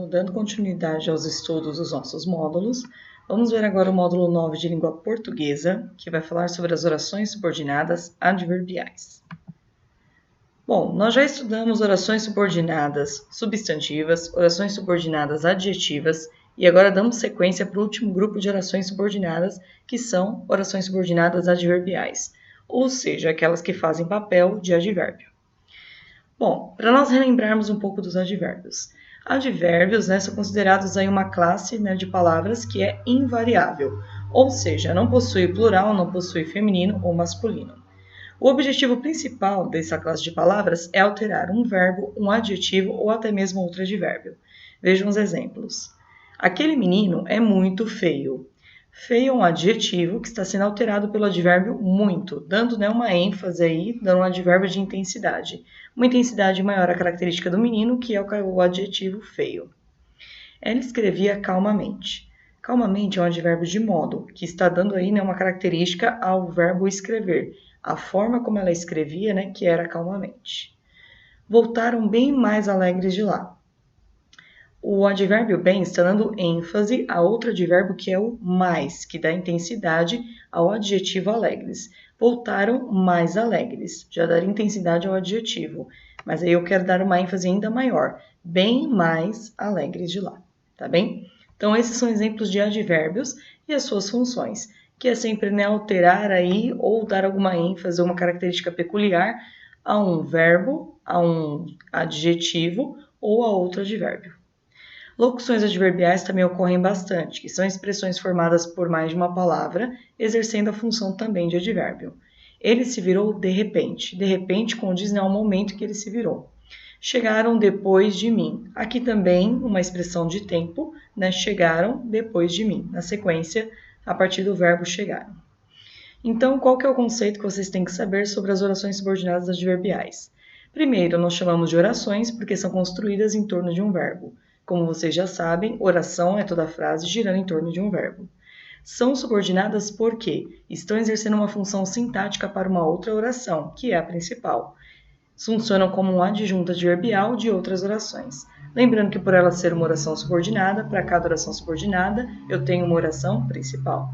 dando continuidade aos estudos dos nossos módulos, vamos ver agora o módulo 9 de língua portuguesa, que vai falar sobre as orações subordinadas adverbiais. Bom, nós já estudamos orações subordinadas substantivas, orações subordinadas adjetivas, e agora damos sequência para o último grupo de orações subordinadas, que são orações subordinadas adverbiais, ou seja, aquelas que fazem papel de advérbio. Bom, para nós relembrarmos um pouco dos advérbios. Advérbios são considerados aí uma classe de palavras que é invariável, ou seja, não possui plural, não possui feminino ou masculino. O objetivo principal dessa classe de palavras é alterar um verbo, um adjetivo ou até mesmo outro advérbio. Vejam os exemplos. Aquele menino é muito feio. Feio é um adjetivo que está sendo alterado pelo advérbio muito, dando uma ênfase aí, dando um advérbio de intensidade. Uma intensidade maior a característica do menino, que é o adjetivo feio. Ela escrevia calmamente. Calmamente é um advérbio de modo, que está dando aí uma característica ao verbo escrever. A forma como ela escrevia, que era calmamente. Voltaram bem mais alegres de lá. O advérbio bem está dando ênfase a outro advérbio que é o mais, que dá intensidade ao adjetivo alegres. Voltaram mais alegres, já dá intensidade ao adjetivo, mas aí eu quero dar uma ênfase ainda maior, bem mais alegres de lá, tá bem? Então esses são exemplos de advérbios e as suas funções, que é sempre alterar aí ou dar alguma ênfase, uma característica peculiar a um verbo, a um adjetivo ou a outro advérbio. Locuções adverbiais também ocorrem bastante, que são expressões formadas por mais de uma palavra, exercendo a função também de advérbio. Ele se virou de repente. De repente condiz ao momento que ele se virou. Chegaram depois de mim. Aqui também uma expressão de tempo, chegaram depois de mim. Na sequência, a partir do verbo chegaram. Então, qual que é o conceito que vocês têm que saber sobre as orações subordinadas adverbiais? Primeiro, nós chamamos de orações porque são construídas em torno de um verbo. Como vocês já sabem, oração é toda a frase girando em torno de um verbo. São subordinadas porque estão exercendo uma função sintática para uma outra oração, que é a principal. Funcionam como um adjunto adverbial de outras orações. Lembrando que por ela ser uma oração subordinada, para cada oração subordinada, eu tenho uma oração principal.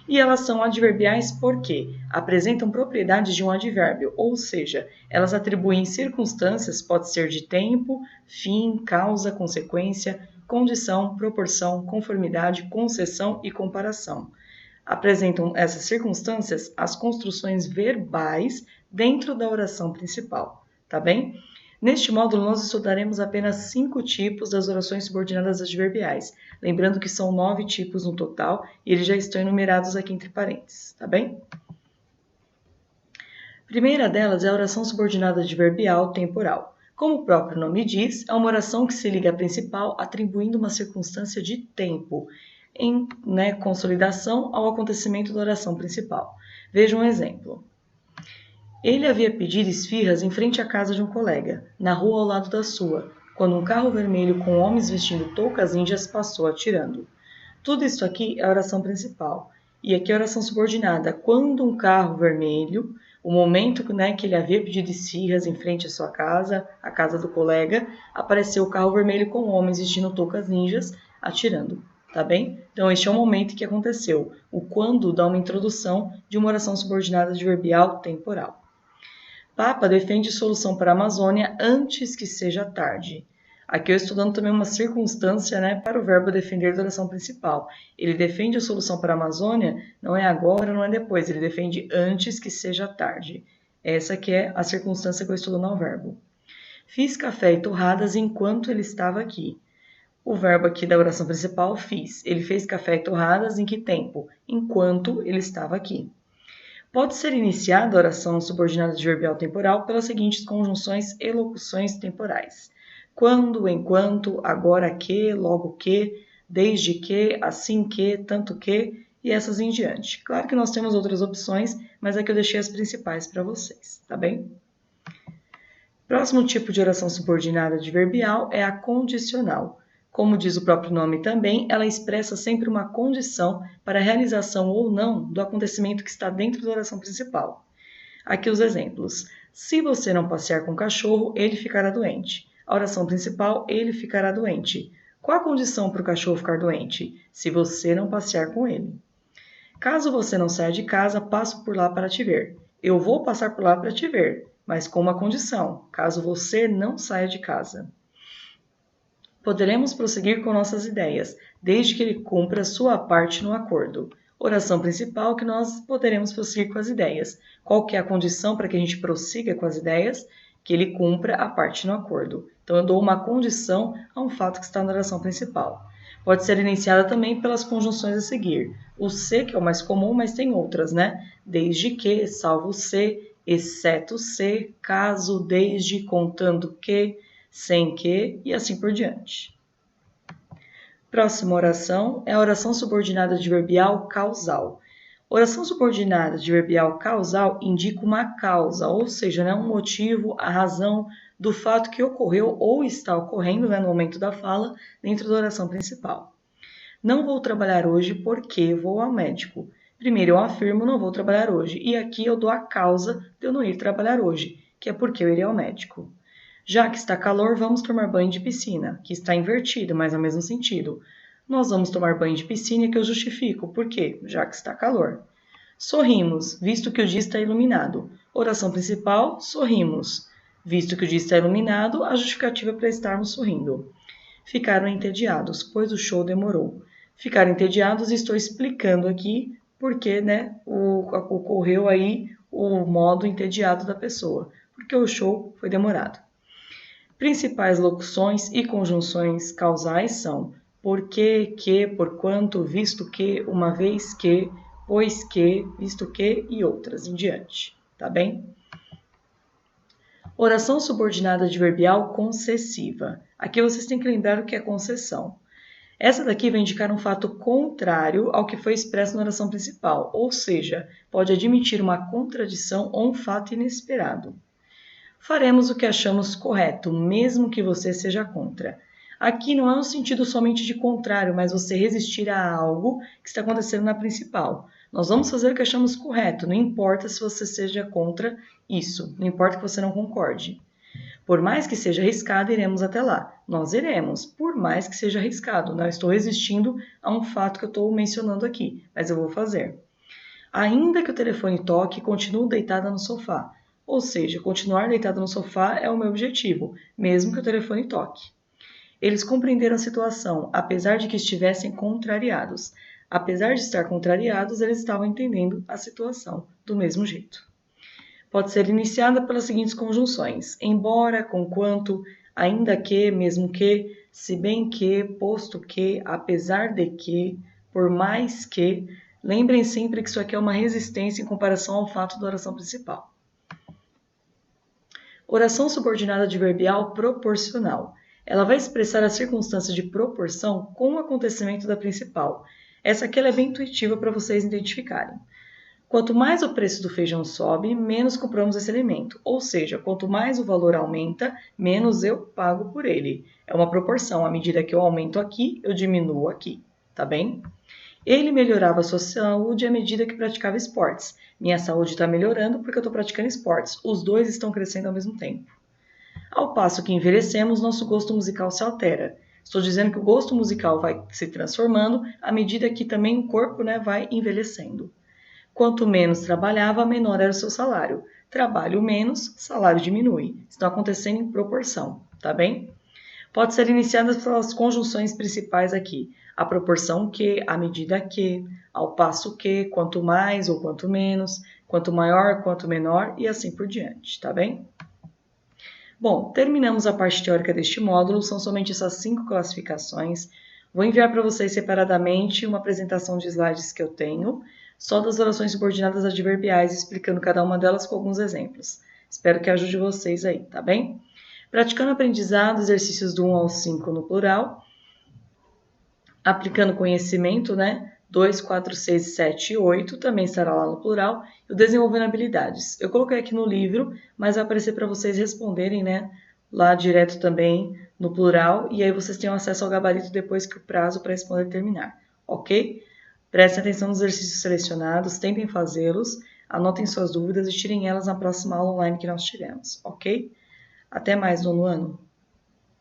E elas são adverbiais porque apresentam propriedades de um advérbio, ou seja, elas atribuem circunstâncias, pode ser de tempo, fim, causa, consequência, condição, proporção, conformidade, concessão e comparação. Apresentam essas circunstâncias as construções verbais dentro da oração principal, tá bem? Neste módulo, nós estudaremos apenas 5 tipos das orações subordinadas adverbiais, lembrando que são 9 tipos no total e eles já estão enumerados aqui entre parênteses, tá bem? A primeira delas é a oração subordinada adverbial temporal. Como o próprio nome diz, é uma oração que se liga à principal atribuindo uma circunstância de tempo, em consolidação ao acontecimento da oração principal. Veja um exemplo. Ele havia pedido esfirras em frente à casa de um colega, na rua ao lado da sua, quando um carro vermelho com homens vestindo toucas índias passou atirando. Tudo isso aqui é a oração principal. E aqui é a oração subordinada. Quando um carro vermelho, o momento que ele havia pedido esfirras em frente à sua casa, a casa do colega, apareceu o carro vermelho com homens vestindo toucas ninjas atirando. Tá bem? Então, este é o momento que aconteceu. O quando dá uma introdução de uma oração subordinada adverbial temporal. Papa defende solução para a Amazônia antes que seja tarde. Aqui eu estou dando também uma circunstância para o verbo defender da oração principal. Ele defende a solução para a Amazônia, não é agora, não é depois, ele defende antes que seja tarde. Essa que é a circunstância que eu estou dando ao verbo. Fiz café e torradas enquanto ele estava aqui. O verbo aqui da oração principal, fiz. Ele fez café e torradas em que tempo? Enquanto ele estava aqui. Pode ser iniciada a oração subordinada adverbial temporal pelas seguintes conjunções e locuções temporais. Quando, enquanto, agora que, logo que, desde que, assim que, tanto que e essas em diante. Claro que nós temos outras opções, mas aqui eu deixei as principais para vocês, tá bem? Próximo tipo de oração subordinada adverbial é a condicional. Como diz o próprio nome também, ela expressa sempre uma condição para a realização ou não do acontecimento que está dentro da oração principal. Aqui os exemplos. Se você não passear com o cachorro, ele ficará doente. A oração principal, ele ficará doente. Qual a condição para o cachorro ficar doente? Se você não passear com ele. Caso você não saia de casa, passo por lá para te ver. Eu vou passar por lá para te ver, mas com uma condição, caso você não saia de casa. Poderemos prosseguir com nossas ideias, desde que ele cumpra sua parte no acordo. Oração principal que nós poderemos prosseguir com as ideias. Qual que é a condição para que a gente prossiga com as ideias? Que ele cumpra a parte no acordo. Então, eu dou uma condição a um fato que está na oração principal. Pode ser iniciada também pelas conjunções a seguir. O se, que é o mais comum, mas tem outras, né? Desde que, salvo se, exceto se, caso, desde, contando que, sem que e assim por diante. Próxima oração é a oração subordinada adverbial causal. Oração subordinada adverbial causal indica uma causa, ou seja, né, um motivo, a razão do fato que ocorreu ou está ocorrendo, né, no momento da fala, dentro da oração principal. Não vou trabalhar hoje porque vou ao médico. Primeiro eu afirmo não vou trabalhar hoje, e aqui eu dou a causa de eu não ir trabalhar hoje, que é porque eu irei ao médico. Já que está calor, vamos tomar banho de piscina, que está invertido, mas no mesmo sentido. Nós vamos tomar banho de piscina que eu justifico, por quê? Já que está calor. Sorrimos, visto que o dia está iluminado. Oração principal, sorrimos. Visto que o dia está iluminado, a justificativa para estarmos sorrindo. Ficaram entediados, pois o show demorou. Ficaram entediados, estou explicando aqui porque, né, ocorreu aí o modo entediado da pessoa, porque o show foi demorado. Principais locuções e conjunções causais são porque, que, porquanto, visto que, uma vez que, pois que, visto que e outras em diante, tá bem? Oração subordinada adverbial concessiva. Aqui vocês têm que lembrar o que é concessão. Essa daqui vai indicar um fato contrário ao que foi expresso na oração principal, ou seja, pode admitir uma contradição ou um fato inesperado. Faremos o que achamos correto, mesmo que você seja contra. Aqui não é no sentido somente de contrário, mas você resistir a algo que está acontecendo na principal. Nós vamos fazer o que achamos correto, não importa se você seja contra isso, não importa que você não concorde. Por mais que seja arriscado, iremos até lá. Nós iremos, por mais que seja arriscado. Não estou resistindo a um fato que eu estou mencionando aqui, mas eu vou fazer. Ainda que o telefone toque, continuo deitada no sofá. Ou seja, continuar deitada no sofá é o meu objetivo, mesmo que o telefone toque. Eles compreenderam a situação, apesar de que estivessem contrariados. Apesar de estar contrariados, eles estavam entendendo a situação do mesmo jeito. Pode ser iniciada pelas seguintes conjunções: embora, conquanto, ainda que, mesmo que, se bem que, posto que, apesar de que, por mais que. Lembrem sempre que isso aqui é uma resistência em comparação ao fato da oração principal. Oração subordinada adverbial proporcional. Ela vai expressar a circunstância de proporção com o acontecimento da principal. Essa aqui ela é bem intuitiva para vocês identificarem. Quanto mais o preço do feijão sobe, menos compramos esse alimento. Ou seja, quanto mais o valor aumenta, menos eu pago por ele. É uma proporção. À medida que eu aumento aqui, eu diminuo aqui. Tá bem? Ele melhorava a sua saúde à medida que praticava esportes. Minha saúde está melhorando porque eu estou praticando esportes. Os dois estão crescendo ao mesmo tempo. Ao passo que envelhecemos, nosso gosto musical se altera. Estou dizendo que o gosto musical vai se transformando à medida que também o corpo, né, vai envelhecendo. Quanto menos trabalhava, menor era o seu salário. Trabalho menos, salário diminui. Estão acontecendo em proporção, tá bem? Pode ser iniciada pelas conjunções principais aqui. A proporção que, à medida que, ao passo que, quanto mais ou quanto menos, quanto maior, quanto menor e assim por diante, tá bem? Bom, terminamos a parte teórica deste módulo, são somente essas 5 classificações. Vou enviar para vocês separadamente uma apresentação de slides que eu tenho, só das orações subordinadas adverbiais, explicando cada uma delas com alguns exemplos. Espero que ajude vocês aí, tá bem? Praticando aprendizado, exercícios do 1 ao 5 no plural. Aplicando conhecimento, né? 2, 4, 6, 7 e 8 também estará lá no plural. E o desenvolvendo habilidades. Eu coloquei aqui no livro, mas vai aparecer para vocês responderem, né? Lá direto também no plural. E aí vocês tenham acesso ao gabarito depois que o prazo para responder terminar, ok? Prestem atenção nos exercícios selecionados, tentem fazê-los, anotem suas dúvidas e tirem elas na próxima aula online que nós tivemos, ok? Até mais, nono ano!